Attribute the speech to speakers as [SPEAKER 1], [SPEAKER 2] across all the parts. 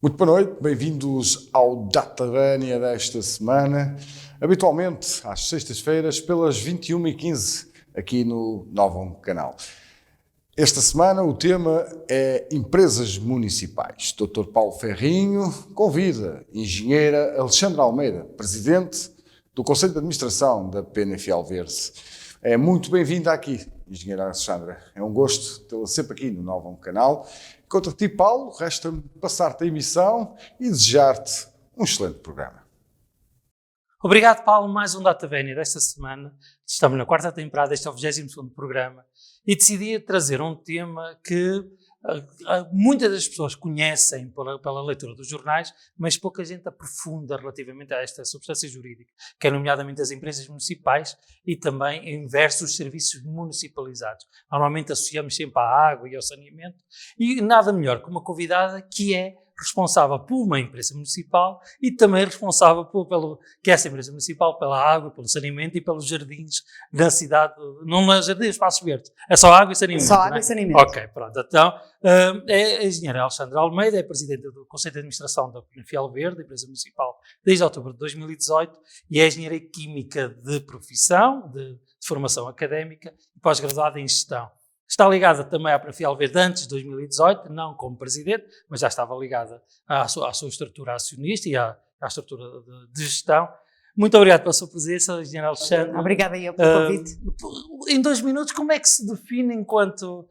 [SPEAKER 1] Muito boa noite, bem-vindos ao Datavania desta semana, habitualmente às sextas-feiras pelas 21h15 aqui no Novum Canal. Esta semana o tema é empresas municipais. Dr. Paulo Ferrinho convida a engenheira Alexandra Almeida, presidente do Conselho de Administração da PNF Alverse. É muito bem-vinda aqui, engenheira Alexandra. É um gosto tê-la sempre aqui no Novum Canal. Contra ti, Paulo, resta-me passar-te a emissão e desejar-te um excelente programa.
[SPEAKER 2] Obrigado, Paulo. Mais um Datavania desta semana. Estamos na quarta temporada, este é o 22º programa, e decidi trazer um tema que muitas das pessoas conhecem pela leitura dos jornais, mas pouca gente aprofunda relativamente a esta substância jurídica, que é nomeadamente as empresas municipais e também em versus serviços municipalizados. Normalmente associamos sempre à água e ao saneamento, e nada melhor que uma convidada que é responsável por uma empresa municipal e também responsável que essa empresa municipal pela água, pelo saneamento e pelos jardins da cidade, não é jardins, espaços verdes, é só água e saneamento.
[SPEAKER 3] Só água e saneamento.
[SPEAKER 2] Ok, pronto. Então, é a engenheira Alexandra Almeida, é presidente do Conselho de Administração da PNF Alverse, empresa municipal, desde outubro de 2018, e é engenheira química de profissão, de formação académica e pós-graduada em gestão. Está ligada também à PNF Alverse antes de 2018, não como presidente, mas já estava ligada à sua estrutura acionista e à estrutura de gestão. Muito obrigado pela sua presença, engenheira Alexandra.
[SPEAKER 3] Obrigada eu pelo convite.
[SPEAKER 2] Em 2 minutos, como é que se define enquanto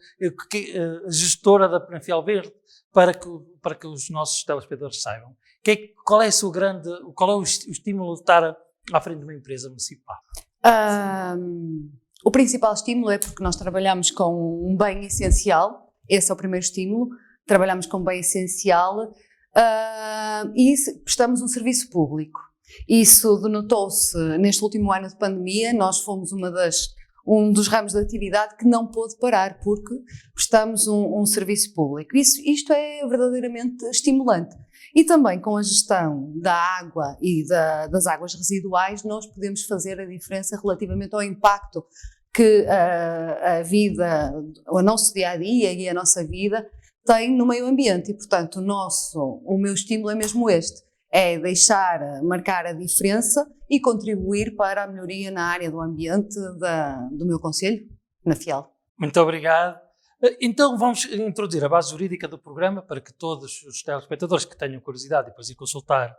[SPEAKER 2] gestora da PNF Alverse para que os nossos telespectadores saibam? Qual é o estímulo de estar à frente de uma empresa municipal?
[SPEAKER 3] O principal estímulo é porque nós trabalhamos com um bem essencial, esse é o primeiro estímulo, trabalhamos com um bem essencial e prestamos um serviço público. Isso denotou-se neste último ano de pandemia, nós fomos um dos ramos de atividade que não pôde parar porque prestamos um serviço público. Isto é verdadeiramente estimulante. E também com a gestão da água e das águas residuais nós podemos fazer a diferença relativamente ao impacto que o nosso dia-a-dia e a nossa vida tem no meio ambiente. E, portanto, o meu estímulo é mesmo este, é marcar a diferença e contribuir para a melhoria na área do ambiente do meu concelho, na FIAL.
[SPEAKER 2] Muito obrigado. Então vamos introduzir a base jurídica do programa para que todos os telespectadores que tenham curiosidade e depois ir consultar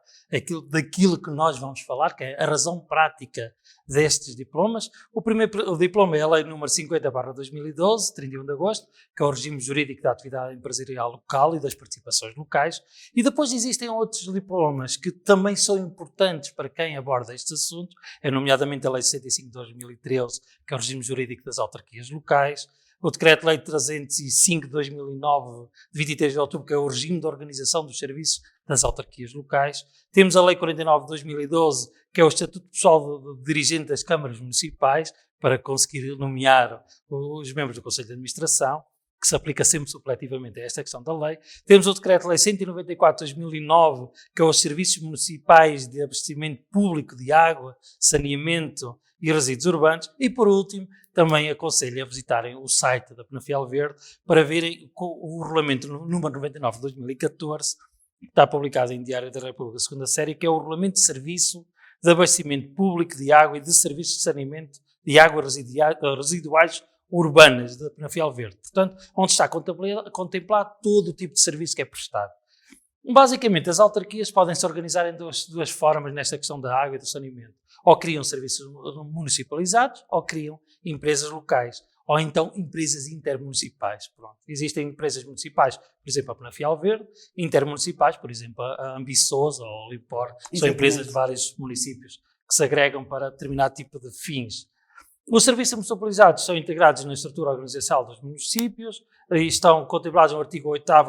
[SPEAKER 2] daquilo que nós vamos falar, que é a razão prática destes diplomas. O diploma é a Lei número 50/2012, 31 de agosto, que é o regime jurídico da atividade empresarial local e das participações locais. E depois existem outros diplomas que também são importantes para quem aborda estes assuntos, é nomeadamente a Lei 65/2013, que é o regime jurídico das autarquias locais. O Decreto-Lei 305 de 2009, de 23 de outubro, que é o regime de organização dos serviços das autarquias locais. Temos a Lei 49 de 2012, que é o Estatuto Pessoal de Dirigente das Câmaras Municipais, para conseguir nomear os membros do Conselho de Administração, que se aplica sempre supletivamente a esta questão da lei. Temos o Decreto-Lei 194 de 2009, que é os Serviços Municipais de Abastecimento Público de Água, Saneamento e Resíduos Urbanos. E, por último, também aconselho a visitarem o site da PNF Alverse para verem o regulamento número 99 de 2014, que está publicado em Diário da República, segunda série, que é o Regulamento de Serviço de Abastecimento Público de Água e de Serviços de Saneamento de Águas Residuais Urbanas da PNF Alverse. Portanto, onde está contemplado todo o tipo de serviço que é prestado. Basicamente, as autarquias podem se organizar em duas formas nesta questão da água e do saneamento. Ou criam serviços municipalizados, ou criam empresas locais, ou então empresas intermunicipais. Pronto. Existem empresas municipais, por exemplo, a PNF Alverse, intermunicipais, por exemplo, a Ambissosa ou a Olipor, são empresas de vários municípios que se agregam para determinado tipo de fins. Os serviços municipalizados são integrados na estrutura organizacional dos municípios e estão contemplados no artigo 8º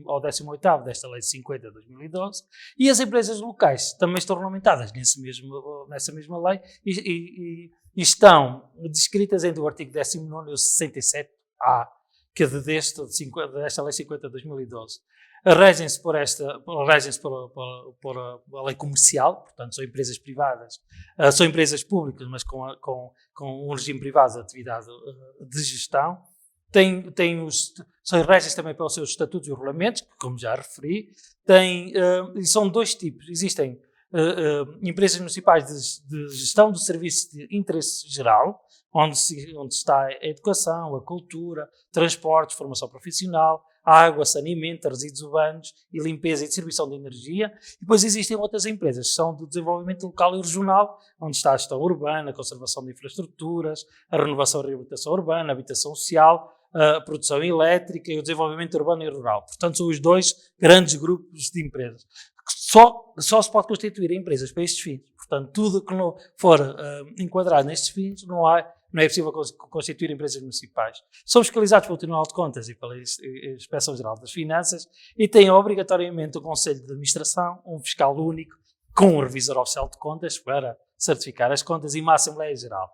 [SPEAKER 2] ao 18º desta Lei 50 de 2012, e as empresas locais também estão regulamentadas nessa mesma lei e estão descritas entre o artigo 19º e o 67A, que é desta Lei 50 de 2012. Regem-se por a lei comercial, portanto são empresas privadas, são empresas públicas, mas com um regime privado de atividade de gestão. são regras também pelos seus estatutos e regulamentos, que, como já referi, e são dois tipos. Existem empresas municipais de gestão de serviços de interesse geral, onde está a educação, a cultura, transportes, formação profissional, água, saneamento, resíduos urbanos e limpeza e distribuição de energia. E depois existem outras empresas que são do desenvolvimento local e regional, onde está a gestão urbana, a conservação de infraestruturas, a renovação e reabilitação urbana, a habitação social, a produção elétrica e o desenvolvimento urbano e rural. Portanto, são os dois grandes grupos de empresas. Só se pode constituir empresas para estes fins. Portanto, tudo que não for enquadrado nestes fins, não é possível constituir empresas municipais. São fiscalizados pelo Tribunal de Contas e pela Inspeção-Geral das Finanças e têm obrigatoriamente o Conselho de Administração, um fiscal único, com um revisor oficial de contas para certificar as contas e uma Assembleia Geral.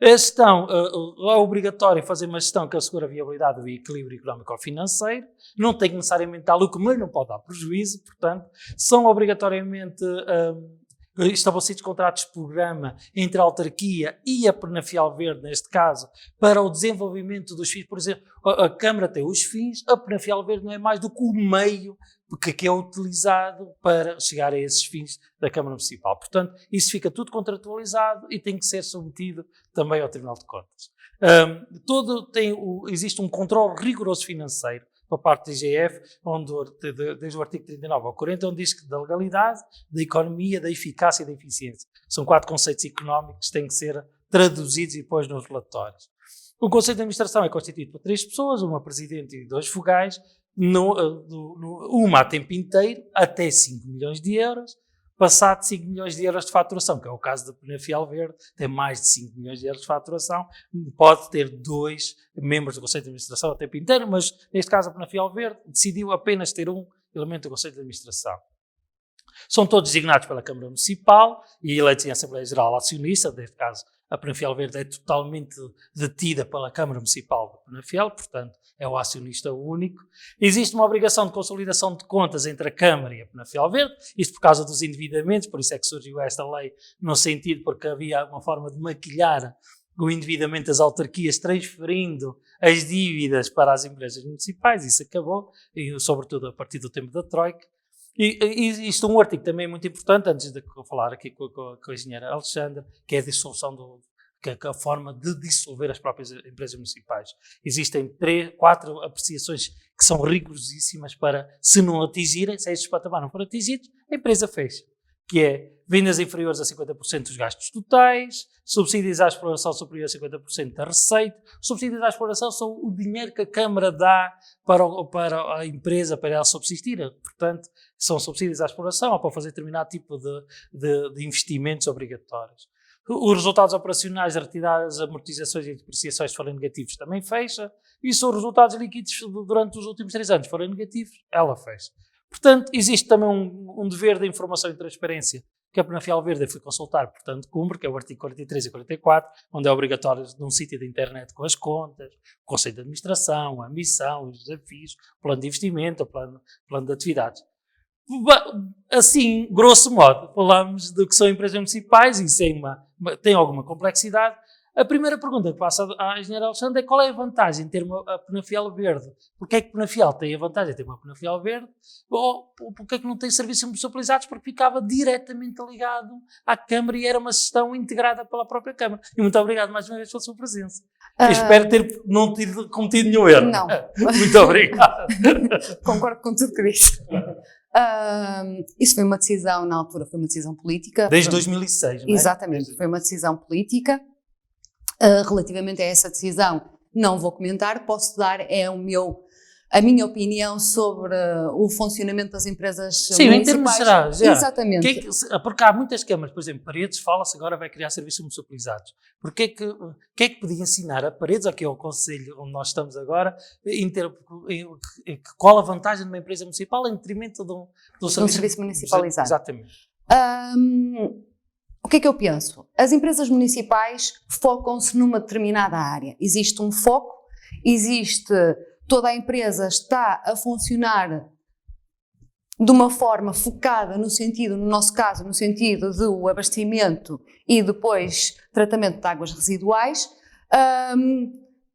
[SPEAKER 2] A gestão é obrigatório fazer uma gestão que assegura a viabilidade do equilíbrio económico-financeiro, não tem que necessariamente dar lucro, mas não pode dar prejuízo, portanto, são obrigatoriamente estabelecidos contratos de programa entre a autarquia e a Penafiel Verde, neste caso, para o desenvolvimento dos fins. Por exemplo, a Câmara tem os fins, a Penafiel Verde não é mais do que o meio que é utilizado para chegar a esses fins da Câmara Municipal. Portanto, isso fica tudo contratualizado e tem que ser submetido também ao Tribunal de Contas. Existe um controle rigoroso financeiro por parte da IGF, desde o artigo 39 ao 40, onde diz que da legalidade, da economia, da eficácia e da eficiência. São 4 conceitos económicos que têm que ser traduzidos e depois nos relatórios. O Conselho de Administração é constituído por 3 pessoas, uma presidente e 2 vogais, uma a tempo inteiro, até 5 milhões de euros, passado 5 milhões de euros de faturação, que é o caso da Penafiel Verde, tem mais de 5 milhões de euros de faturação, pode ter 2 membros do Conselho de Administração a tempo inteiro, mas neste caso a Penafiel Verde decidiu apenas ter um elemento do Conselho de Administração. São todos designados pela Câmara Municipal e eleitos em Assembleia Geral acionista, neste caso a Penafiel Verde é totalmente detida pela Câmara Municipal de Penafiel, portanto é o acionista único. Existe uma obrigação de consolidação de contas entre a Câmara e a Penafiel Verde, isto por causa dos endividamentos, por isso é que surgiu esta lei no sentido porque havia uma forma de maquilhar o endividamento das autarquias transferindo as dívidas para as empresas municipais, isso acabou, e sobretudo a partir do tempo da Troika. E isto é um artigo também muito importante, antes de eu falar aqui com a engenheira Alexandra, que é a dissolução a forma de dissolver as próprias empresas municipais. Existem 4 apreciações que são rigorosíssimas para, se não atingirem, se estes patamares não forem atingidos, a empresa fecha, que é vendas inferiores a 50% dos gastos totais, subsídios à exploração superiores a 50% da receita. Subsídios à exploração são o dinheiro que a Câmara dá para a empresa, para ela subsistir. Portanto, são subsídios à exploração ou para fazer determinado tipo de investimentos obrigatórios. Os resultados operacionais, retiradas as amortizações e depreciações forem negativos, também fecha. E se os resultados líquidos durante os últimos 3 anos forem negativos, ela fecha. Portanto, existe também um dever de informação e transparência que a Penafiel Verde foi consultar, portanto, cumpre, que é o artigo 43 e 44, onde é obrigatório num sítio de internet com as contas, o Conselho de Administração, a missão, os desafios, o plano de investimento, o plano de atividades. Assim, grosso modo, falamos do que são empresas municipais, e isso tem alguma complexidade. A primeira pergunta que passa à engenheira Alexandra é qual é a vantagem de ter a Penafiel Verde? Porquê é que Penafiel tem a vantagem de ter uma Penafiel Verde? Ou porquê é que não tem serviços municipalizados? Porque ficava diretamente ligado à Câmara e era uma gestão integrada pela própria Câmara. E muito obrigado mais uma vez pela sua presença. Espero não ter cometido nenhum erro.
[SPEAKER 3] Não.
[SPEAKER 2] Muito obrigado.
[SPEAKER 3] Concordo com tudo que disse. Isso foi uma decisão, na altura, foi uma decisão política.
[SPEAKER 2] Desde 2006, não é?
[SPEAKER 3] Exatamente, foi uma decisão política. Relativamente a essa decisão, não vou comentar, posso dar a minha opinião sobre o funcionamento das empresas municipais.
[SPEAKER 2] Sim, em termos gerais.
[SPEAKER 3] Exatamente.
[SPEAKER 2] Porque há muitas câmaras, por exemplo, Paredes, fala-se agora vai criar serviços municipalizados. Porque que é que podia ensinar a Paredes, aqui ao Conselho onde nós estamos agora, qual a vantagem de uma empresa municipal em detrimento de um
[SPEAKER 3] serviço municipalizado?
[SPEAKER 2] Exatamente.
[SPEAKER 3] O que é que eu penso? As empresas municipais focam-se numa determinada área. Existe um foco, toda a empresa está a funcionar de uma forma focada no nosso caso, no sentido do abastecimento e depois tratamento de águas residuais.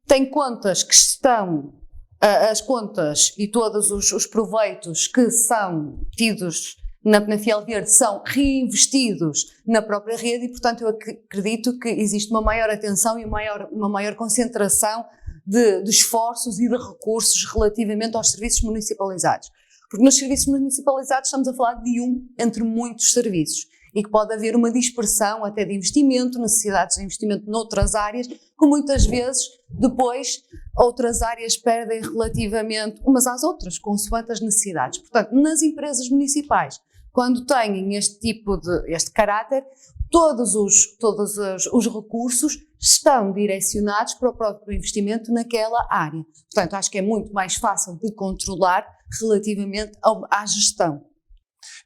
[SPEAKER 3] tem contas que estão, as contas e todos os proveitos que são tidos na Fiel Verde são reinvestidos na própria rede e, portanto, eu acredito que existe uma maior atenção e uma maior concentração de esforços e de recursos relativamente aos serviços municipalizados. Porque nos serviços municipalizados estamos a falar de entre muitos serviços e que pode haver uma dispersão até de investimento, necessidades de investimento noutras áreas, que muitas vezes depois outras áreas perdem relativamente umas às outras, consoante as necessidades. Portanto, nas empresas municipais, quando têm este caráter, todos os recursos estão direcionados para o próprio investimento naquela área. Portanto, acho que é muito mais fácil de controlar relativamente à gestão.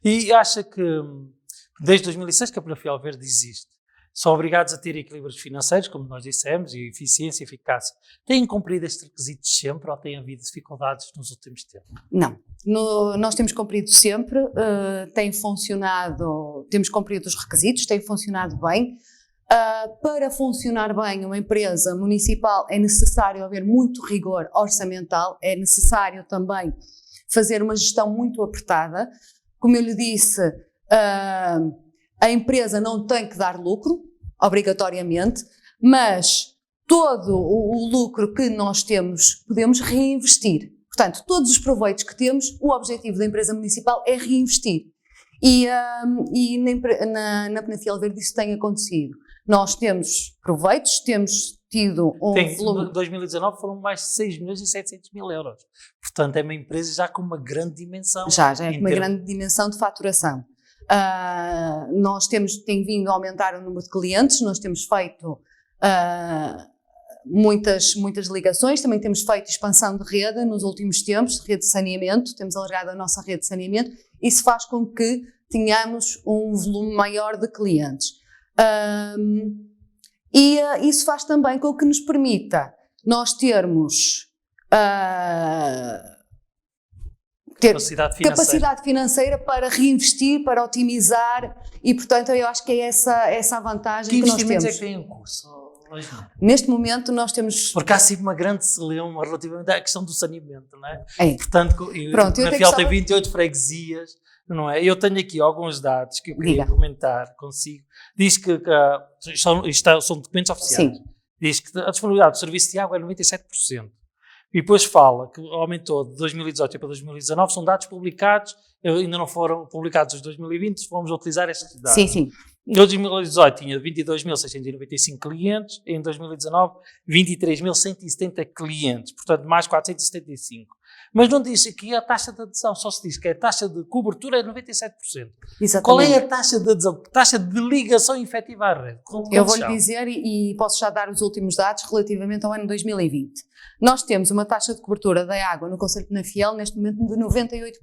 [SPEAKER 2] E acha que, desde 2006 que a Fiel Verde existe, são obrigados a ter equilíbrios financeiros, como nós dissemos, e eficiência e eficácia. Têm cumprido estes requisitos sempre ou têm havido dificuldades nos últimos tempos?
[SPEAKER 3] Não. Nós temos cumprido sempre, tem funcionado, temos cumprido os requisitos, tem funcionado bem. Para funcionar bem uma empresa municipal é necessário haver muito rigor orçamental, é necessário também fazer uma gestão muito apertada. Como eu lhe disse, a empresa não tem que dar lucro, obrigatoriamente, mas todo o lucro que nós temos podemos reinvestir. Portanto, todos os proveitos que temos, o objetivo da empresa municipal é reinvestir. E na Fiel Verde isso tem acontecido. Nós temos proveitos, temos tido volume...
[SPEAKER 2] Em 2019 foram mais de 6.700.000 euros. Portanto, é uma empresa já com uma grande dimensão.
[SPEAKER 3] Já é uma grande dimensão de faturação. Nós tem vindo a aumentar o número de clientes, nós temos feito muitas ligações, também temos feito expansão de rede nos últimos tempos, rede de saneamento, temos alargado a nossa rede de saneamento, isso faz com que tenhamos um volume maior de clientes. Isso faz também com que nos permita nós termos capacidade financeira para reinvestir, para otimizar e, portanto, eu acho que é essa a vantagem que nós temos.
[SPEAKER 2] Que investimentos é que têm em curso?
[SPEAKER 3] Neste momento nós temos...
[SPEAKER 2] Porque há sempre uma grande celeuma relativamente à questão do saneamento, não é?
[SPEAKER 3] Portanto,
[SPEAKER 2] a Fiel tem 28 freguesias, não é? Eu tenho aqui alguns dados que eu queria comentar consigo. Diz que são documentos oficiais.
[SPEAKER 3] Sim.
[SPEAKER 2] Diz que a disponibilidade do serviço de água é 97%. E depois fala que aumentou de 2018 para 2019, são dados publicados, ainda não foram publicados os 2020, vamos utilizar estes dados.
[SPEAKER 3] Sim, sim.
[SPEAKER 2] Em 2018 tinha 22.695 clientes, em 2019 23.170 clientes, portanto mais 475. Mas não diz aqui a taxa de adesão, só se diz que a taxa de cobertura é 97%.
[SPEAKER 3] Exatamente.
[SPEAKER 2] Qual é a taxa de adesão? Taxa de ligação efetiva à rede?
[SPEAKER 3] Eu vou-lhe dizer e posso já dar os últimos dados relativamente ao ano 2020. Nós temos uma taxa de cobertura da água no concelho de Penafiel neste momento de 98%.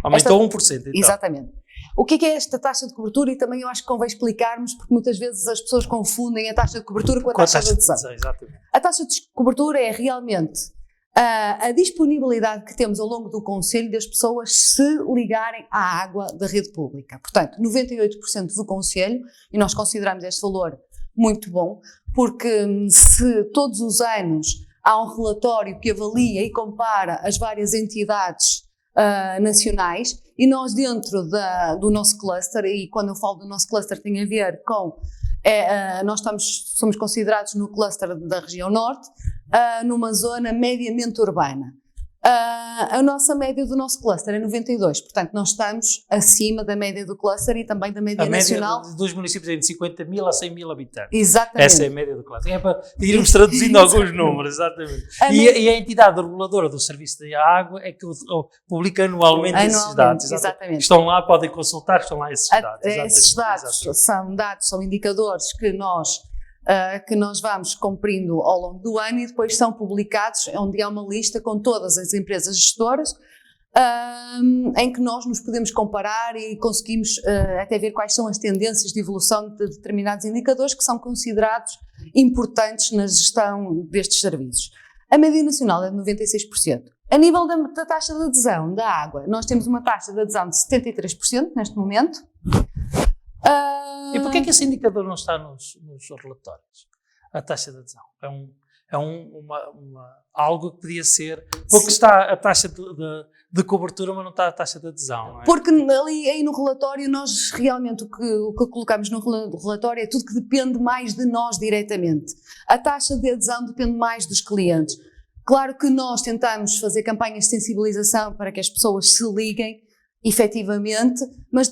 [SPEAKER 2] Aumentou 1%. Então.
[SPEAKER 3] Exatamente. O que é esta taxa de cobertura? E também eu acho que convém explicarmos, porque muitas vezes as pessoas confundem a taxa de cobertura com a taxa de adesão. A taxa de cobertura é realmente a disponibilidade que temos ao longo do concelho das pessoas se ligarem à água da rede pública. Portanto, 98% do concelho, e nós consideramos este valor muito bom, porque se todos os anos há um relatório que avalia e compara as várias entidades nacionais, e nós dentro do nosso cluster, e quando eu falo do nosso cluster tem a ver com, nós somos considerados no cluster da região norte, numa zona mediamente urbana. A nossa média do nosso cluster é 92, portanto nós estamos acima da média do cluster e também da média nacional.
[SPEAKER 2] A média dos municípios é de 50.000 a 100.000 habitantes.
[SPEAKER 3] Exatamente.
[SPEAKER 2] Essa é a média do cluster. É para irmos traduzindo alguns números, exatamente. E a entidade reguladora do serviço de água é que publica anualmente esses dados.
[SPEAKER 3] Exatamente.
[SPEAKER 2] Estão lá, podem consultar, estão lá esses dados.
[SPEAKER 3] Esses dados são indicadores que nós vamos cumprindo ao longo do ano e depois são publicados, onde há uma lista com todas as empresas gestoras, em que nós nos podemos comparar e conseguimos até ver quais são as tendências de evolução de determinados indicadores que são considerados importantes na gestão destes serviços. A média nacional é de 96%. A nível da taxa de adesão da água, nós temos uma taxa de adesão de 73% neste momento.
[SPEAKER 2] E porquê é que esse indicador não está nos relatórios? A taxa de adesão. algo que podia ser, porque está a taxa de cobertura, mas não está a taxa de adesão, não é?
[SPEAKER 3] Porque ali aí no relatório, nós realmente o que colocamos no relatório é tudo que depende mais de nós diretamente. A taxa de adesão depende mais dos clientes. Claro que nós tentamos fazer campanhas de sensibilização para que as pessoas se liguem efetivamente, mas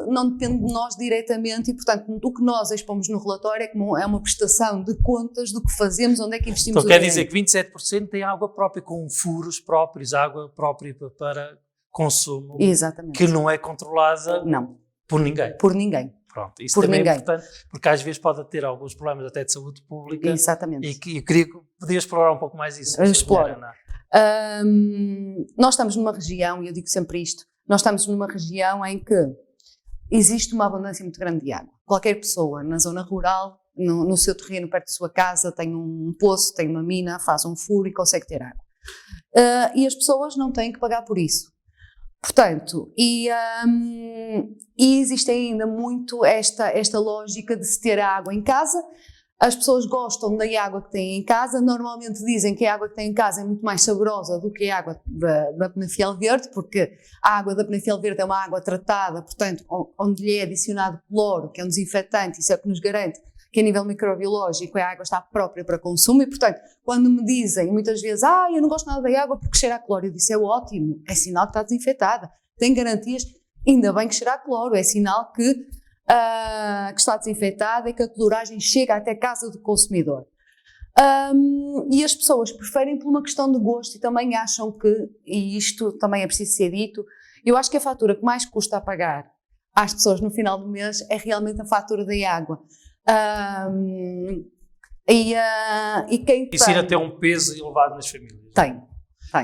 [SPEAKER 3] não depende de nós diretamente e, portanto, o que nós expomos no relatório é uma prestação de contas do que fazemos, onde é que investimos
[SPEAKER 2] então, quer dizer que 27% tem água própria, com furos próprios, água própria para consumo.
[SPEAKER 3] Exatamente.
[SPEAKER 2] Que não é controlada por ninguém.
[SPEAKER 3] Por ninguém.
[SPEAKER 2] Pronto, isso também é importante, porque às vezes pode ter alguns problemas até de saúde pública.
[SPEAKER 3] Exatamente.
[SPEAKER 2] E que eu queria que podia explorar um pouco mais isso.
[SPEAKER 3] Explora. Nós estamos numa região, e eu digo sempre isto, nós estamos numa região em que existe uma abundância muito grande de água. Qualquer pessoa na zona rural, no seu terreno, perto da sua casa, tem um poço, tem uma mina, faz um furo e consegue ter água. E as pessoas não têm que pagar por isso. Portanto, e existe ainda muito esta lógica de se ter a água em casa. As pessoas gostam da água que têm em casa, normalmente dizem que a água que têm em casa é muito mais saborosa do que a água da Penafiel Verde, porque a água da Penafiel Verde é uma água tratada, portanto, onde lhe é adicionado cloro, que é um desinfetante, isso é o que nos garante que a nível microbiológico a água está própria para consumo e, portanto, quando me dizem muitas vezes, eu não gosto nada da água porque cheira a cloro, eu disse, é ótimo, é sinal que está desinfetada, tem garantias, ainda bem que cheira a cloro, é sinal que está desinfetada e que a cloragem chega até a casa do consumidor. E as pessoas preferem por uma questão de gosto e também acham que, e isto também é preciso ser dito, eu acho que a fatura que mais custa a pagar às pessoas no final do mês é realmente a fatura da água. E quem
[SPEAKER 2] isso irá ter um peso elevado nas famílias.
[SPEAKER 3] Tem.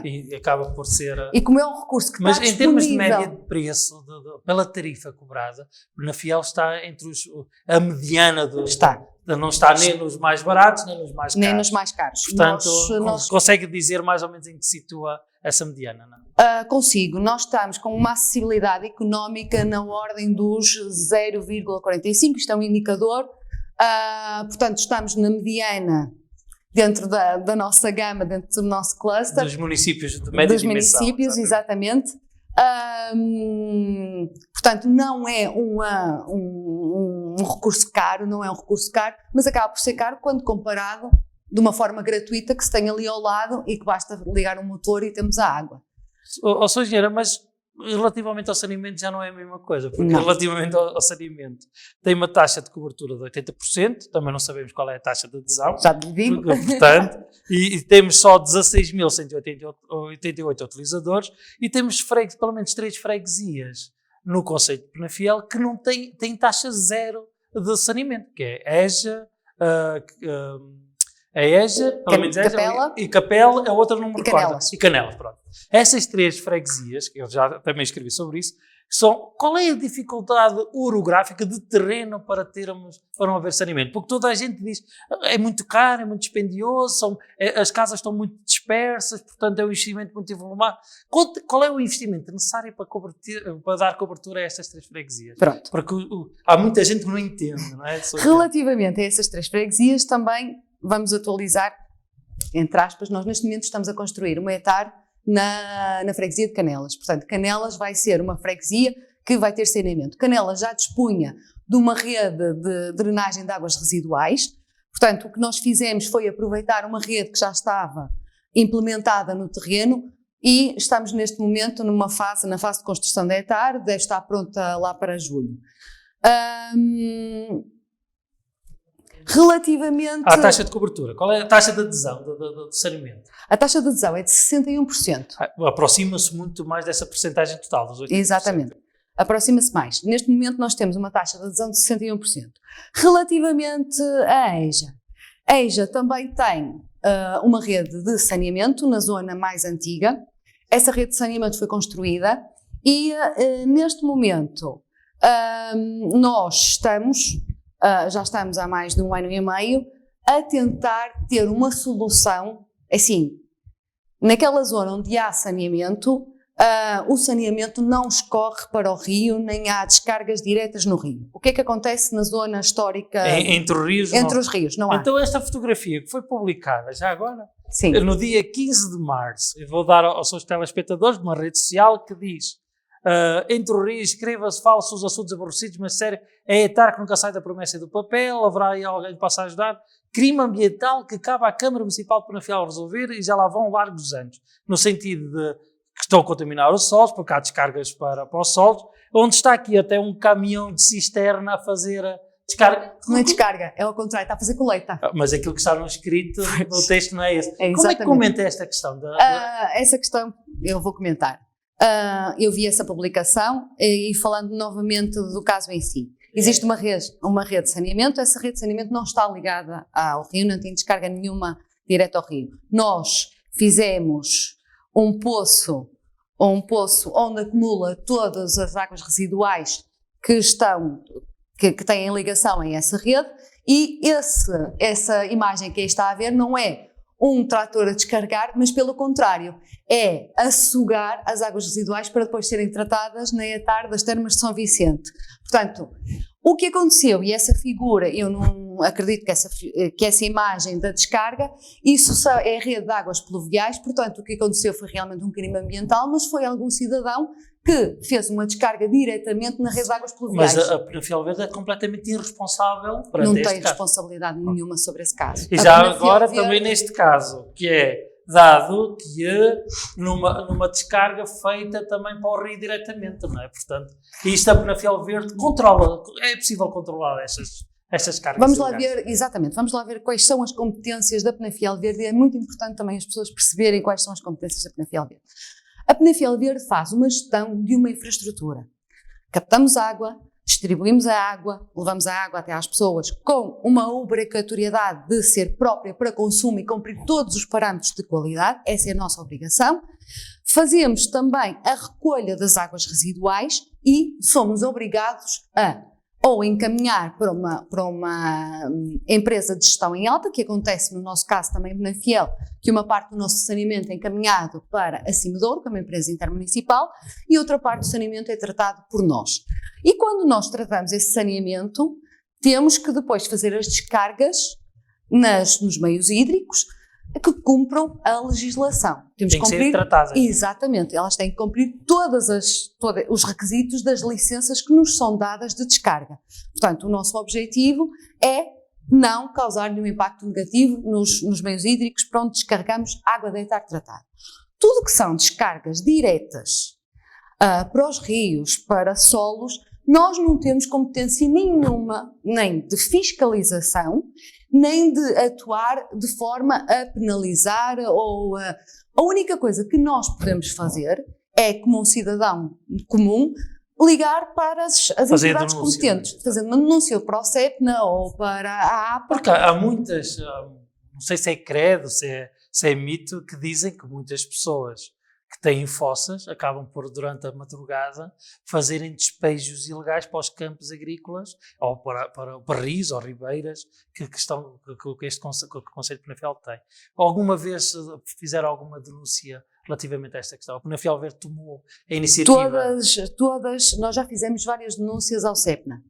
[SPEAKER 2] E acaba por ser...
[SPEAKER 3] E como é um recurso que
[SPEAKER 2] mas
[SPEAKER 3] está
[SPEAKER 2] em termos de
[SPEAKER 3] disponível,
[SPEAKER 2] média de preço, pela tarifa cobrada, na Fiel está entre a mediana não está nem nos mais baratos, nem nos mais caros.
[SPEAKER 3] Nem nos mais caros.
[SPEAKER 2] Portanto, consegue dizer mais ou menos em que se situa essa mediana, não é?
[SPEAKER 3] Consigo. Nós estamos com uma acessibilidade económica na ordem dos 0,45, isto é um indicador. Portanto, estamos na mediana dentro da nossa gama, dentro do nosso cluster.
[SPEAKER 2] Dos municípios de média dimensão.
[SPEAKER 3] Dos municípios, exatamente. Portanto, não é um recurso caro, mas acaba por ser caro quando comparado de uma forma gratuita que se tem ali ao lado e que basta ligar um motor e temos a água.
[SPEAKER 2] Sr. Engenheira, mas relativamente ao saneamento já não é a mesma coisa, porque relativamente ao saneamento tem uma taxa de cobertura de 80%, também não sabemos qual é a taxa de adesão.
[SPEAKER 3] Já te digo.
[SPEAKER 2] Portanto, e temos só 16.188 utilizadores e temos pelo menos 3 freguesias no concelho de Penafiel que não têm taxa zero de saneamento, que é a EJA, pelo menos
[SPEAKER 3] Capela,
[SPEAKER 2] e Capela, a outra não me recordo.
[SPEAKER 3] Canelas.
[SPEAKER 2] E Canelas, pronto. Essas 3 freguesias, que eu já também escrevi sobre isso, qual é a dificuldade orográfica de terreno para não haver saneamento? Porque toda a gente diz, é muito caro, é muito dispendioso, as casas estão muito dispersas, portanto é um investimento muito involumado. Qual é o investimento necessário para dar cobertura a estas 3 freguesias?
[SPEAKER 3] Pronto.
[SPEAKER 2] Porque há muita gente que não entende, não é?
[SPEAKER 3] Relativamente a essas 3 freguesias, também vamos atualizar, entre aspas, nós neste momento estamos a construir uma etar na freguesia de Canelas. Portanto, Canelas vai ser uma freguesia que vai ter saneamento. Canelas já dispunha de uma rede de drenagem de águas residuais. Portanto, o que nós fizemos foi aproveitar uma rede que já estava implementada no terreno e estamos neste momento na fase de construção da etar, deve estar pronta lá para julho. Relativamente...
[SPEAKER 2] À taxa de cobertura, qual é a taxa de adesão do saneamento?
[SPEAKER 3] A taxa de adesão é de 61%.
[SPEAKER 2] Aproxima-se muito mais dessa percentagem total, dos 80%.
[SPEAKER 3] Exatamente. Aproxima-se mais. Neste momento nós temos uma taxa de adesão de 61%. Relativamente à EJA. A EJA também tem uma rede de saneamento na zona mais antiga. Essa rede de saneamento foi construída e neste momento nós já estamos há mais de 1 ano e meio a tentar ter uma solução, assim, naquela zona onde há saneamento, o saneamento não escorre para o rio, nem há descargas diretas no rio. O que é que acontece na zona histórica?
[SPEAKER 2] Entre os rios?
[SPEAKER 3] Entre os rios, não há.
[SPEAKER 2] Então esta fotografia que foi publicada já agora,
[SPEAKER 3] Sim.
[SPEAKER 2] no dia 15 de março, eu vou dar aos seus telespectadores de uma rede social que diz: entre os rios escreva-se falsos assuntos aborrecidos, mas sério, é etar que nunca sai da promessa e do papel, haverá aí alguém que possa ajudar. Crime ambiental que cabe à Câmara Municipal de Penafiel resolver, e já lá vão largos anos, no sentido de que estão a contaminar os solos, porque há descargas para os solos, onde está aqui até um caminhão de cisterna a fazer a descarga.
[SPEAKER 3] Não é descarga, é ao contrário, está a fazer coleta.
[SPEAKER 2] Mas aquilo que está no escrito, no texto, não é esse.
[SPEAKER 3] É,
[SPEAKER 2] como é que comenta esta questão?
[SPEAKER 3] Essa questão eu vou comentar. Eu vi essa publicação e falando novamente do caso em si. Existe uma rede de saneamento, essa rede de saneamento não está ligada ao rio, não tem descarga nenhuma direta ao rio. Nós fizemos um poço onde acumula todas as águas residuais que têm ligação a essa rede, e essa imagem que aí está a ver não é um trator a descargar, mas pelo contrário, é a sugar as águas residuais para depois serem tratadas na ETAR das Termas de São Vicente. Portanto, o que aconteceu, e essa figura, eu não acredito que essa imagem da descarga, isso é a rede de águas pluviais, portanto o que aconteceu foi realmente um crime ambiental, mas foi algum cidadão que fez uma descarga diretamente na rede de águas pluviais.
[SPEAKER 2] Mas a Penafiel Verde é completamente irresponsável para
[SPEAKER 3] não
[SPEAKER 2] este
[SPEAKER 3] tem
[SPEAKER 2] caso.
[SPEAKER 3] Responsabilidade nenhuma sobre esse caso.
[SPEAKER 2] E já agora também neste caso, que é dado que numa descarga feita também para o rio diretamente, não é? Portanto, isto a Penafiel Verde controla, é possível controlar estas cargas.
[SPEAKER 3] Vamos lá ver, exatamente, vamos lá ver quais são as competências da Penafiel Verde, e é muito importante também as pessoas perceberem quais são as competências da Penafiel Verde. A Penafiel Verde faz uma gestão de uma infraestrutura. Captamos água, distribuímos a água, levamos a água até às pessoas com uma obrigatoriedade de ser própria para consumo e cumprir todos os parâmetros de qualidade, essa é a nossa obrigação. Fazemos também a recolha das águas residuais e somos obrigados a ou encaminhar para uma empresa de gestão em alta, que acontece no nosso caso também na Fiel, que uma parte do nosso saneamento é encaminhado para a Cimedouro, que é uma empresa intermunicipal, e outra parte do saneamento é tratado por nós. E quando nós tratamos esse saneamento, temos que depois fazer as descargas nos meios hídricos que cumpram a legislação. Temos
[SPEAKER 2] tem que
[SPEAKER 3] cumprir,
[SPEAKER 2] ser tratadas.
[SPEAKER 3] Exatamente, elas têm que cumprir todos os requisitos das licenças que nos são dadas de descarga. Portanto, o nosso objetivo é não causar nenhum impacto negativo nos meios hídricos para onde descarregamos água de etar tratada. Tudo que são descargas diretas para os rios, para solos, nós não temos competência nenhuma, nem de fiscalização, nem de atuar de forma a penalizar a única coisa que nós podemos fazer é, como um cidadão comum, ligar para as entidades competentes, fazendo uma denúncia para o CEPNA ou para a APA.
[SPEAKER 2] Porque há muitas, não sei se é credo, se é mito, que dizem que muitas pessoas que têm fossas acabam por, durante a madrugada, fazerem despejos ilegais para os campos agrícolas ou para rios ou ribeiras que este Conselho de Penafiel tem. Alguma vez fizeram alguma denúncia relativamente a esta questão? A Penafiel Verde tomou a iniciativa?
[SPEAKER 3] Todas, nós já fizemos várias denúncias ao CEPNA.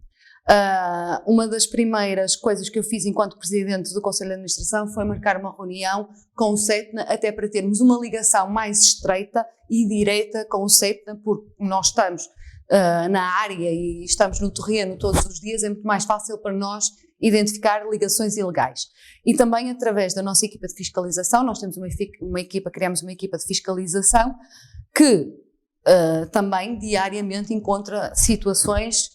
[SPEAKER 3] Uma das primeiras coisas que eu fiz enquanto Presidente do Conselho de Administração foi marcar uma reunião com o CEPNA, até para termos uma ligação mais estreita e direta com o CEPNA, porque nós estamos na área e estamos no terreno todos os dias, é muito mais fácil para nós identificar ligações ilegais. E também através da nossa equipa de fiscalização, nós temos criamos uma equipa de fiscalização que também diariamente encontra situações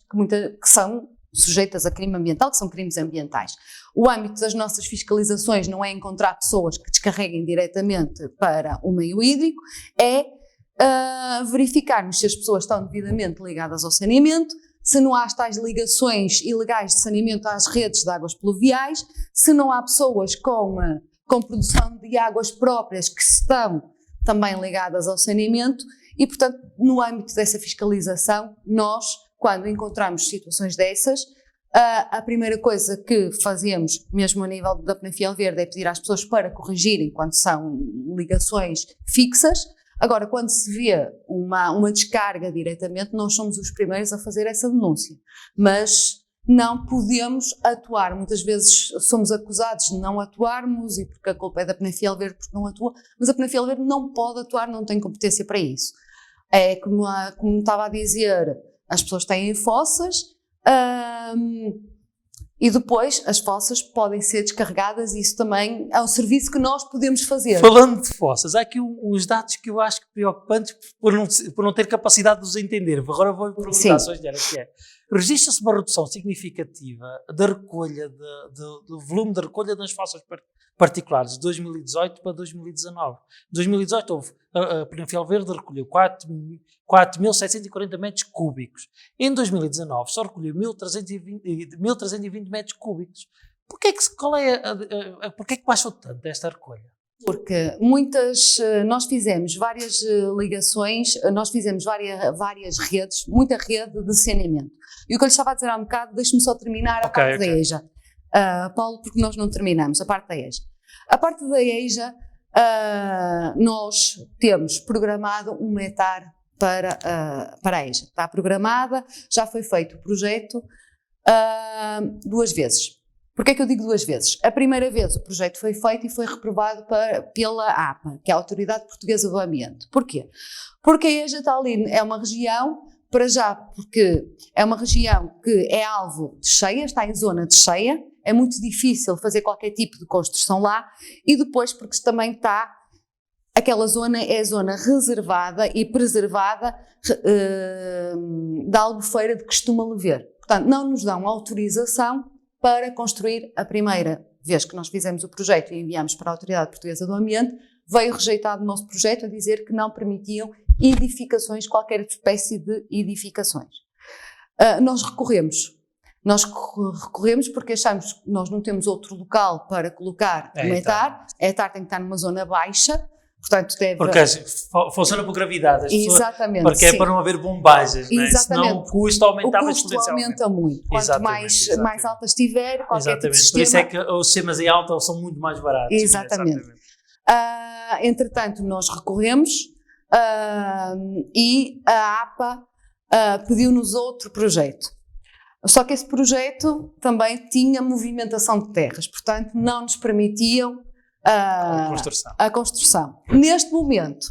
[SPEAKER 3] que são sujeitas a crime ambiental, que são crimes ambientais. O âmbito das nossas fiscalizações não é encontrar pessoas que descarreguem diretamente para o meio hídrico, é verificarmos se as pessoas estão devidamente ligadas ao saneamento, se não há tais ligações ilegais de saneamento às redes de águas pluviais, se não há pessoas com produção de águas próprias que estão também ligadas ao saneamento e, portanto, no âmbito dessa fiscalização, nós, quando encontramos situações dessas, a primeira coisa que fazemos, mesmo a nível da Penafiel Verde, é pedir às pessoas para corrigirem quando são ligações fixas. Agora, quando se vê uma descarga diretamente, nós somos os primeiros a fazer essa denúncia, mas não podemos atuar. Muitas vezes somos acusados de não atuarmos e porque a culpa é da Penafiel Verde porque não atua, mas a Penafiel Verde não pode atuar, não tem competência para isso. É como estava a dizer, as pessoas têm fossas e depois as fossas podem ser descarregadas e isso também é um serviço que nós podemos fazer.
[SPEAKER 2] Falando de fossas, há aqui uns dados que eu acho que preocupantes por não ter capacidade de os entender. Agora vou perguntar, Sra. Engenheira, que é: registra-se uma redução significativa da recolha, do volume de recolha nas fossas particulares de 2018 para 2019. Em 2018 a Penafiel Verde recolheu 4.740 metros cúbicos. Em 2019 só recolheu 1.320 metros cúbicos. Porquê é que baixou tanto esta recolha?
[SPEAKER 3] Porque nós fizemos várias ligações, nós fizemos várias redes, muita rede de saneamento. E o que eu lhe estava a dizer há um bocado, deixe-me só terminar a parte da EJA. Paulo, porque nós não terminamos, a parte da EJA. A parte da EJA, nós temos programado 1 hectare para a EJA. Está programada, já foi feito o projeto 2 vezes. Porquê é que eu digo 2 vezes? A primeira vez o projeto foi feito e foi reprovado pela APA, que é a Autoridade Portuguesa do Ambiente. Porquê? Porque a EJA está ali, é uma região, para já, porque é uma região que é alvo de cheia, está em zona de cheia, é muito difícil fazer qualquer tipo de construção lá, e depois porque também aquela zona é zona reservada e preservada da Albufeira de Costuma Lever. Portanto, não nos dão autorização para construir. A primeira vez que nós fizemos o projeto e enviámos para a Autoridade Portuguesa do Ambiente, veio rejeitado o nosso projeto a dizer que não permitiam edificações, qualquer espécie de edificações. Nós recorremos porque achamos que nós não temos outro local para colocar um hectare. A hectare tem que estar numa zona baixa, portanto deve...
[SPEAKER 2] Porque funciona por gravidade, as
[SPEAKER 3] exatamente,
[SPEAKER 2] pessoas, porque
[SPEAKER 3] sim.
[SPEAKER 2] é para não haver bombagens,
[SPEAKER 3] exatamente.
[SPEAKER 2] Senão o custo aumentava
[SPEAKER 3] exponencialmente. O custo aumenta muito. Quanto mais alta estiver, qualquer tipo de sistema...
[SPEAKER 2] Por isso é que os sistemas em alta são muito mais baratos.
[SPEAKER 3] Exatamente. Entretanto, nós recorremos e a APA pediu-nos outro projeto. Só que esse projeto também tinha movimentação de terras, portanto não nos permitiam a construção. Neste momento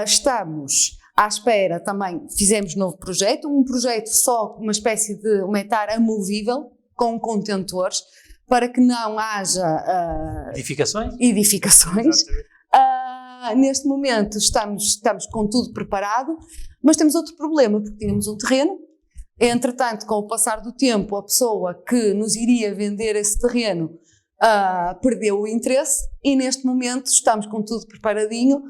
[SPEAKER 3] estamos à espera também, fizemos novo projeto, um projeto só, uma espécie de 1 hectare amovível, com contentores, para que não haja edificações. Neste momento estamos com tudo preparado, mas temos outro problema, porque tínhamos um terreno. Entretanto, com o passar do tempo, a pessoa que nos iria vender esse terreno perdeu o interesse e neste momento estamos com tudo preparadinho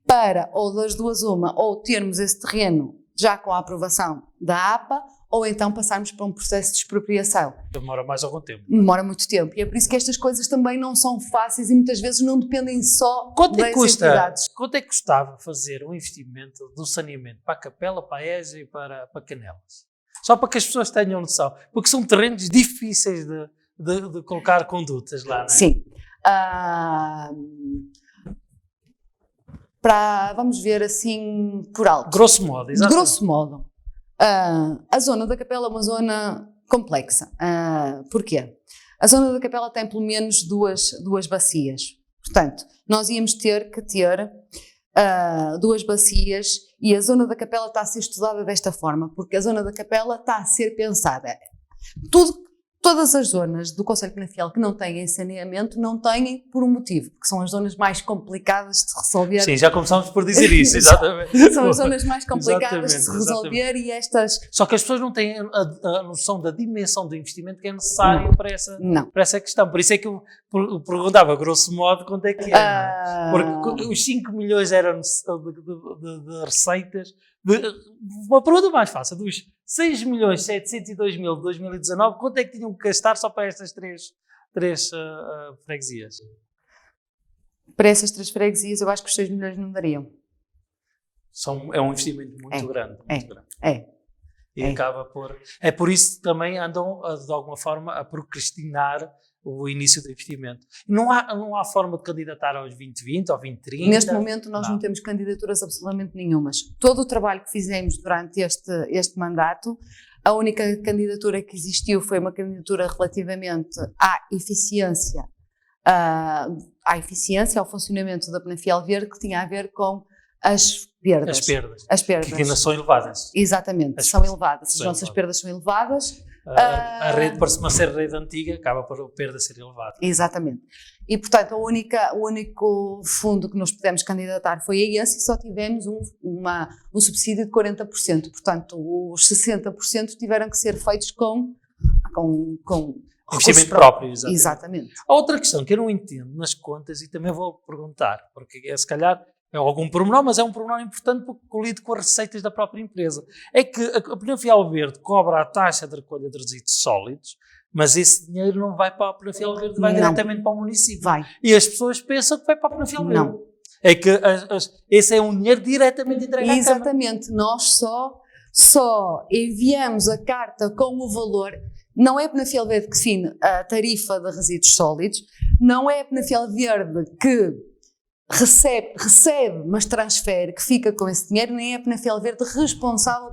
[SPEAKER 3] para, ou das duas uma, ou termos esse terreno já com a aprovação da APA, ou então passarmos para um processo de expropriação.
[SPEAKER 2] Demora mais algum tempo.
[SPEAKER 3] Demora muito tempo e é por isso que estas coisas também não são fáceis e muitas vezes não dependem só das entidades.
[SPEAKER 2] Quanto é que custava fazer um investimento do saneamento para a Capela, para a EJA e para Canelas? Só para que as pessoas tenham noção, porque são terrenos difíceis de colocar condutas lá, não é?
[SPEAKER 3] Sim. Vamos ver assim por alto.
[SPEAKER 2] Grosso modo, exatamente.
[SPEAKER 3] Grosso modo. A zona da Capela é uma zona complexa. Porquê? A zona da Capela tem pelo menos duas bacias. Portanto, nós íamos ter que ter 2 bacias e a zona da Capela está a ser estudada desta forma, porque a zona da Capela está a ser pensada. Todas as zonas do Concelho de Penafiel que não têm saneamento não têm por um motivo, porque são as zonas mais complicadas de se resolver.
[SPEAKER 2] Sim, já começamos por dizer isso, exatamente.
[SPEAKER 3] São as zonas mais complicadas de se resolver e estas...
[SPEAKER 2] Só que as pessoas não têm a noção da dimensão do investimento que é necessário para essa questão. Por isso é que eu perguntava, grosso modo, quanto é que é. Porque os 5 milhões eram de receitas. Uma pergunta mais fácil, dos 6.702.000 de 2019, quanto é que tinham que gastar só para estas três freguesias?
[SPEAKER 3] Para essas 3 freguesias eu acho que os 6 milhões não dariam.
[SPEAKER 2] É um investimento muito grande. E
[SPEAKER 3] É.
[SPEAKER 2] acaba por... É por isso que também andam, de alguma forma, a procrastinar o início do investimento. Não há forma de candidatar aos 2020 ou 2030?
[SPEAKER 3] Neste momento nós não temos candidaturas absolutamente nenhumas. Todo o trabalho que fizemos durante este mandato, a única candidatura que existiu foi uma candidatura relativamente à eficiência, ao funcionamento da Penafiel Verde, que tinha a ver com as perdas.
[SPEAKER 2] As perdas. Que ainda são elevadas.
[SPEAKER 3] Exatamente, são elevadas. As nossas perdas são elevadas.
[SPEAKER 2] A rede, para uma ser rede antiga, acaba por a perda ser elevada.
[SPEAKER 3] Exatamente. E, portanto, o único fundo que nos pudemos candidatar foi a esse, e só tivemos um subsídio de 40%. Portanto, os 60% tiveram que ser feitos com
[SPEAKER 2] investimento próprio.
[SPEAKER 3] Exatamente.
[SPEAKER 2] A outra questão que eu não entendo nas contas, e também vou perguntar, porque se calhar é algum pormenor, mas é um pormenor importante porque colide com as receitas da própria empresa, é que a Penafiel Verde cobra a taxa de recolha de resíduos sólidos, mas esse dinheiro não vai para a Penafiel Verde, vai diretamente para o município.
[SPEAKER 3] Vai.
[SPEAKER 2] E as pessoas pensam que vai para a Penafiel Verde.
[SPEAKER 3] Não.
[SPEAKER 2] É que esse é um dinheiro diretamente entregue à Câmara.
[SPEAKER 3] Exatamente. Nós só enviamos a carta com o valor. Não é a Penafiel Verde que define a tarifa de resíduos sólidos, não é a Penafiel Verde que recebe, mas transfere, que fica com esse dinheiro, nem é a Penafiel Verde responsável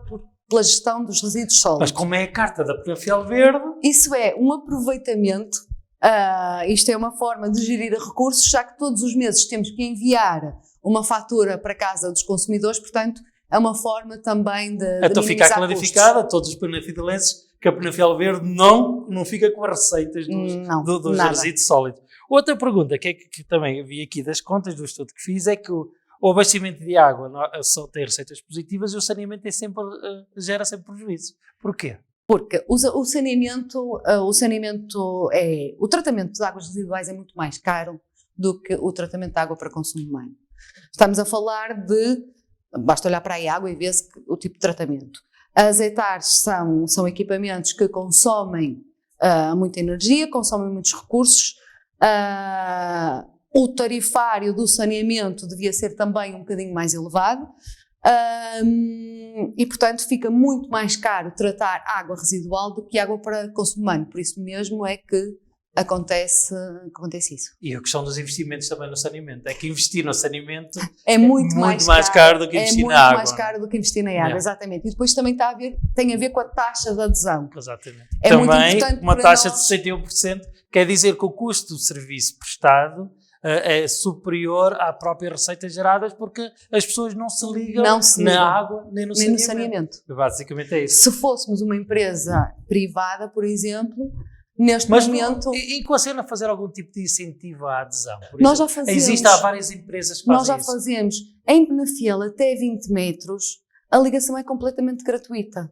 [SPEAKER 3] pela gestão dos resíduos sólidos.
[SPEAKER 2] Mas como é a carta da Penafiel Verde?
[SPEAKER 3] Isso é um aproveitamento, isto é uma forma de gerir recursos, já que todos os meses temos que enviar uma fatura para a casa dos consumidores, portanto é uma forma também de
[SPEAKER 2] então fica clarificada a todos os penafidelenses que a Penafiel Verde não fica com as receitas dos resíduos sólidos. Outra pergunta que também vi aqui das contas do estudo que fiz é que o abastecimento de água só tem receitas positivas e o saneamento gera sempre prejuízo. Porquê?
[SPEAKER 3] Porque o saneamento o tratamento de águas residuais é muito mais caro do que o tratamento de água para consumo humano. Estamos a falar basta olhar para a água e ver-se o tipo de tratamento. As hectares são equipamentos que consomem muita energia, consomem muitos recursos. O tarifário do saneamento devia ser também um bocadinho mais elevado e, portanto, fica muito mais caro tratar água residual do que água para consumo humano. Por isso mesmo é que acontece isso.
[SPEAKER 2] E a questão dos investimentos também no saneamento. É que investir no saneamento
[SPEAKER 3] é muito mais caro
[SPEAKER 2] do que investir na água.
[SPEAKER 3] É muito mais caro do que investir na água, exatamente. E depois também tem a ver com a taxa de adesão.
[SPEAKER 2] Exatamente.
[SPEAKER 3] É
[SPEAKER 2] também
[SPEAKER 3] muito importante
[SPEAKER 2] uma
[SPEAKER 3] para
[SPEAKER 2] taxa
[SPEAKER 3] nós.
[SPEAKER 2] de 61% quer dizer que o custo do serviço prestado é superior à própria receita geradas porque as pessoas não se ligam na água nem no saneamento. Basicamente é isso.
[SPEAKER 3] Se fôssemos uma empresa privada, por exemplo, neste momento...
[SPEAKER 2] E conseguem fazer algum tipo de incentivo à adesão?
[SPEAKER 3] Nós já fazemos.
[SPEAKER 2] Há várias empresas que fazem
[SPEAKER 3] isso. Nós já fazemos. Em Penafiel, até 20 metros, a ligação é completamente gratuita.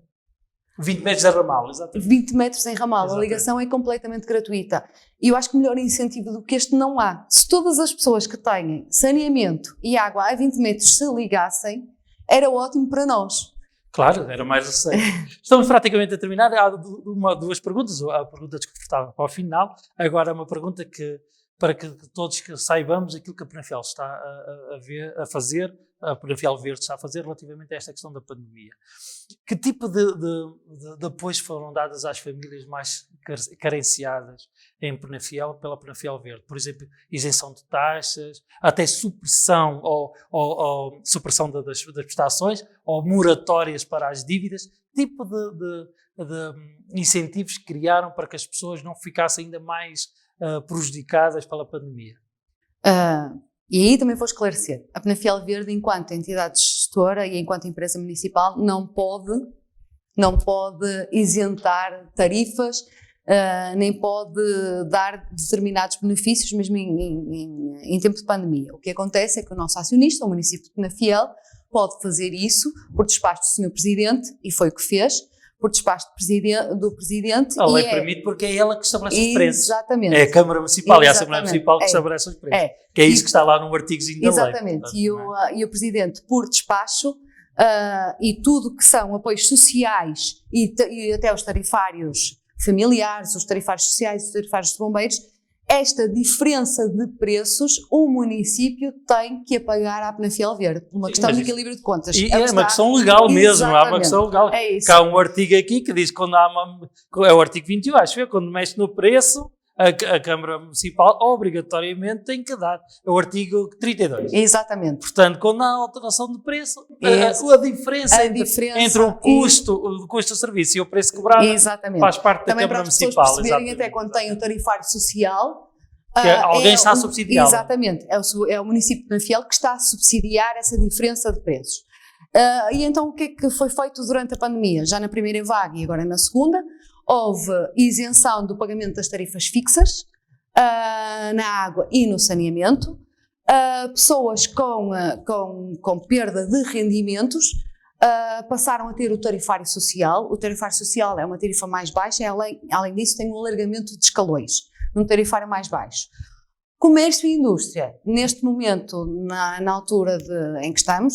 [SPEAKER 2] 20 metros de ramal, exatamente.
[SPEAKER 3] 20 metros em ramal,
[SPEAKER 2] Exatamente.
[SPEAKER 3] A ligação é completamente gratuita. E eu acho que melhor incentivo do que este não há. Se todas as pessoas que têm saneamento e água a 20 metros se ligassem, era ótimo para nós.
[SPEAKER 2] Claro, era mais receita. Estamos praticamente a terminar. Há duas perguntas. A pergunta que estava para o final. Agora uma pergunta para que todos saibamos aquilo que a Penafiel está a fazer, a Penafiel Verde está a fazer relativamente a esta questão da pandemia. Que tipo de apoios foram dados às famílias mais carenciadas em Penafiel pela Penafiel Verde? Por exemplo, isenção de taxas, até supressão ou supressão das prestações ou moratórias para as dívidas. Que tipo de incentivos criaram para que as pessoas não ficassem ainda mais prejudicadas pela pandemia?
[SPEAKER 3] E aí também vou esclarecer. A Penafiel Verde, enquanto entidade gestora e enquanto empresa municipal, não pode isentar tarifas, nem pode dar determinados benefícios, mesmo em tempo de pandemia. O que acontece é que o nosso acionista, o município de Penafiel, pode fazer isso por despacho do Sr. Presidente, e foi o que fez, por despacho do Presidente.
[SPEAKER 2] A lei permite porque é ela que estabelece os preços.
[SPEAKER 3] Exatamente.
[SPEAKER 2] É a Câmara Municipal e a Assembleia Municipal que estabelece os preços. Que é isso que está lá no artigozinho da lei.
[SPEAKER 3] Exatamente. E o Presidente, por despacho, e tudo que são apoios sociais e até os tarifários familiares, os tarifários sociais, os tarifários de bombeiros, esta diferença de preços o município tem que pagar à Penafiel Verde, por uma questão de equilíbrio de contas.
[SPEAKER 2] E é uma questão legal mesmo, há uma questão legal.
[SPEAKER 3] É isso.
[SPEAKER 2] Que há um artigo aqui que diz que quando é o artigo 21, acho eu, quando mexe no preço, a Câmara Municipal obrigatoriamente tem que dar. É o artigo 32.
[SPEAKER 3] Exatamente.
[SPEAKER 2] Portanto, quando há alteração de preço, a diferença entre o custo do serviço e o preço cobrado faz parte da
[SPEAKER 3] Também
[SPEAKER 2] Câmara
[SPEAKER 3] para as pessoas
[SPEAKER 2] Municipal.
[SPEAKER 3] perceberem, até quando tem o tarifário social,
[SPEAKER 2] alguém está a subsidiá-lo.
[SPEAKER 3] Exatamente, é o município de Penafiel que está a subsidiar essa diferença de preços. E então o que é que foi feito durante a pandemia? Já na primeira vaga e agora na segunda, houve isenção do pagamento das tarifas fixas na água e no saneamento. Pessoas com perda de rendimentos passaram a ter o tarifário social. O tarifário social é uma tarifa mais baixa e além disso tem um alargamento de escalões, num tarifário mais baixo. Comércio e indústria, neste momento, na altura em que estamos,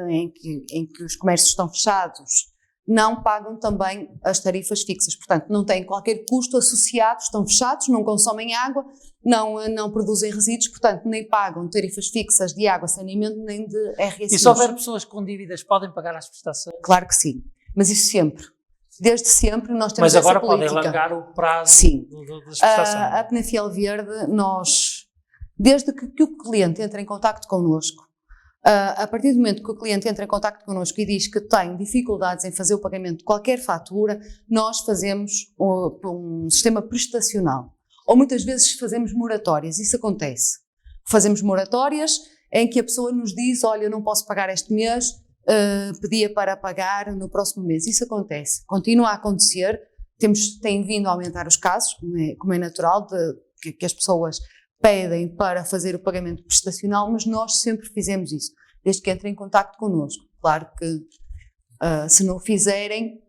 [SPEAKER 3] em que os comércios estão fechados, não pagam também as tarifas fixas, portanto não têm qualquer custo associado, estão fechados, não consomem água, não produzem resíduos, portanto nem pagam tarifas fixas de água, saneamento, nem de RSI.
[SPEAKER 2] E se houver pessoas com dívidas, podem pagar as prestações?
[SPEAKER 3] Claro que sim, mas isso sempre. Desde sempre nós temos essa política.
[SPEAKER 2] Mas agora podem alargar o prazo das prestações.
[SPEAKER 3] A Penafiel Verde, nós, desde que o cliente entra em contacto connosco, a partir do momento que o cliente entra em contacto connosco e diz que tem dificuldades em fazer o pagamento de qualquer fatura, nós fazemos um sistema prestacional. Ou muitas vezes fazemos moratórias, isso acontece. Fazemos moratórias em que a pessoa nos diz, olha, eu não posso pagar este mês, pedia para pagar no próximo mês. Isso acontece, continua a acontecer, tem vindo a aumentar os casos, como é natural, que as pessoas pedem para fazer o pagamento prestacional, mas nós sempre fizemos isso, desde que entrem em contacto connosco. Claro que se não o fizerem,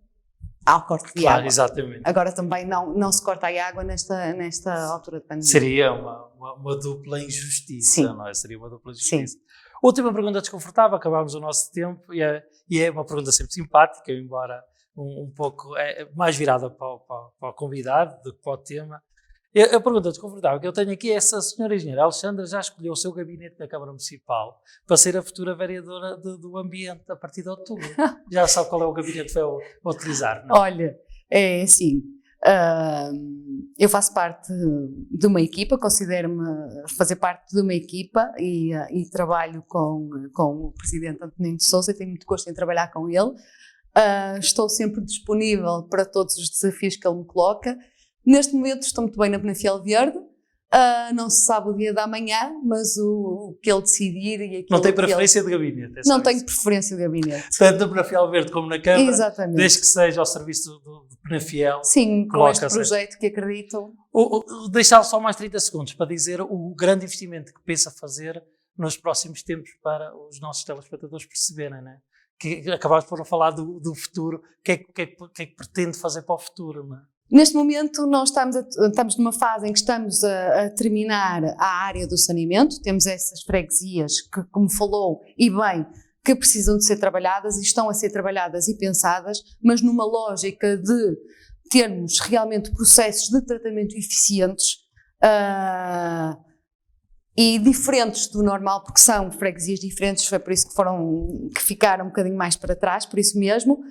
[SPEAKER 3] há o corte de água.
[SPEAKER 2] Exatamente.
[SPEAKER 3] Agora também não se corta a água nesta altura de pandemia.
[SPEAKER 2] Seria uma dupla injustiça,
[SPEAKER 3] Sim.
[SPEAKER 2] não é? Seria uma dupla injustiça. Sim. Última pergunta desconfortável, acabámos o nosso tempo, e é uma pergunta sempre simpática, embora um pouco mais virada para o convidado do que para o tema. A pergunta desconfortável que eu tenho aqui é se a senhora engenheira Alexandra já escolheu o seu gabinete na Câmara Municipal para ser a futura vereadora do Ambiente a partir de outubro. Já sabe qual é o gabinete que vai utilizar, não?
[SPEAKER 3] Olha, é assim, eu faço parte de uma equipa, considero-me fazer parte de uma equipa e trabalho com o Presidente António de Sousa e tenho muito gosto em trabalhar com ele. Estou sempre disponível para todos os desafios que ele me coloca. Neste momento estou muito bem na Penafiel Verde, não se sabe o dia da manhã, mas o que ele decidir e aquilo.
[SPEAKER 2] Não tem preferência de gabinete?
[SPEAKER 3] Não tenho preferência de gabinete.
[SPEAKER 2] Tanto na Penafiel Verde como na Câmara,
[SPEAKER 3] exatamente,
[SPEAKER 2] desde que seja ao serviço do Penafiel.
[SPEAKER 3] Sim, com este projeto que acredito.
[SPEAKER 2] Deixar só mais 30 segundos para dizer o grande investimento que pensa fazer nos próximos tempos para os nossos telespectadores perceberem, né? Que acabámos por falar do futuro, o que é que pretende fazer para o futuro, não é?
[SPEAKER 3] Neste momento nós estamos numa fase em que estamos a terminar a área do saneamento, temos essas freguesias que, como falou, e bem, que precisam de ser trabalhadas e estão a ser trabalhadas e pensadas, mas numa lógica de termos realmente processos de tratamento eficientes e diferentes do normal, porque são freguesias diferentes, foi por isso que ficaram um bocadinho mais para trás, por isso mesmo.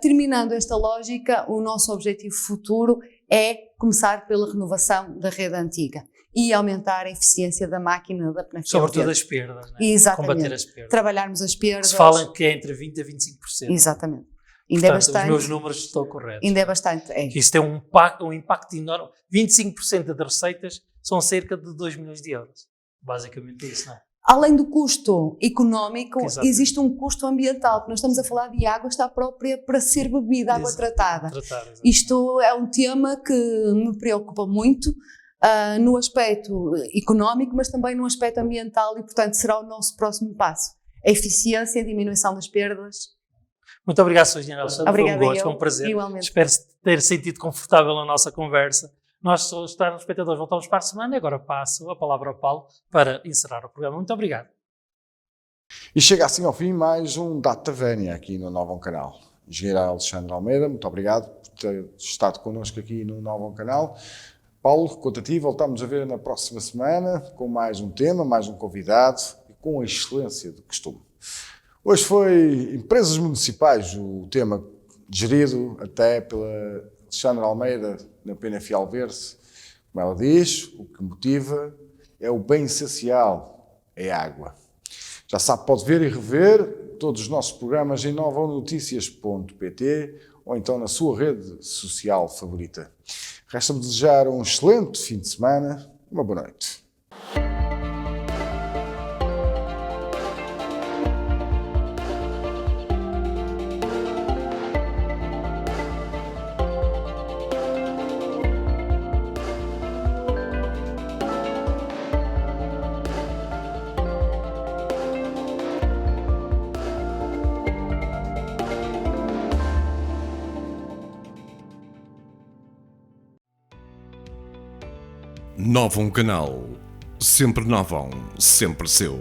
[SPEAKER 3] Terminando esta lógica, o nosso objetivo futuro é começar pela renovação da rede antiga e aumentar a eficiência da máquina da Penafiel.
[SPEAKER 2] Sobretudo as perdas, né?
[SPEAKER 3] Exatamente.
[SPEAKER 2] Combater as perdas.
[SPEAKER 3] Trabalharmos as perdas.
[SPEAKER 2] Se fala que é entre 20% a 25%.
[SPEAKER 3] Exatamente.
[SPEAKER 2] Ainda portanto, os meus números estão corretos.
[SPEAKER 3] Ainda é bastante.
[SPEAKER 2] Isso tem um impacto enorme. 25% das receitas são cerca de 2 milhões de euros. Basicamente isso, não é?
[SPEAKER 3] Além do custo económico,
[SPEAKER 2] exatamente,
[SPEAKER 3] existe um custo ambiental, porque nós estamos a falar de água está própria para ser bebida, água tratada. Isto é um tema que me preocupa muito no aspecto económico, mas também no aspecto ambiental e, portanto, será o nosso próximo passo. A eficiência e a diminuição das perdas.
[SPEAKER 2] Muito obrigado, Sra. Engenheira Alexandra.
[SPEAKER 3] Obrigada,
[SPEAKER 2] foi um gosto, foi um prazer.
[SPEAKER 3] Igualmente.
[SPEAKER 2] Espero ter sentido confortável na nossa conversa. Nós, os telespectadores, voltamos para a semana e agora passo a palavra ao Paulo para encerrar o programa. Muito obrigado.
[SPEAKER 1] E chega assim ao fim mais um Data Vénia aqui no Novum Canal. Engenheiro Alexandre Almeida, muito obrigado por ter estado connosco aqui no Novum Canal. Paulo, quanto a ti, voltamos a ver na próxima semana com mais um tema, mais um convidado e com a excelência de costume. Hoje foi Empresas Municipais, o tema gerido até pela Alexandre Almeida na Penafiel Verde. Como ela diz, o que motiva é o bem essencial, é a água. Já sabe, pode ver e rever todos os nossos programas em novonoticias.pt ou então na sua rede social favorita. Resta-me desejar um excelente fim de semana e uma boa noite.
[SPEAKER 4] Novum Canal. Sempre Novum, sempre seu.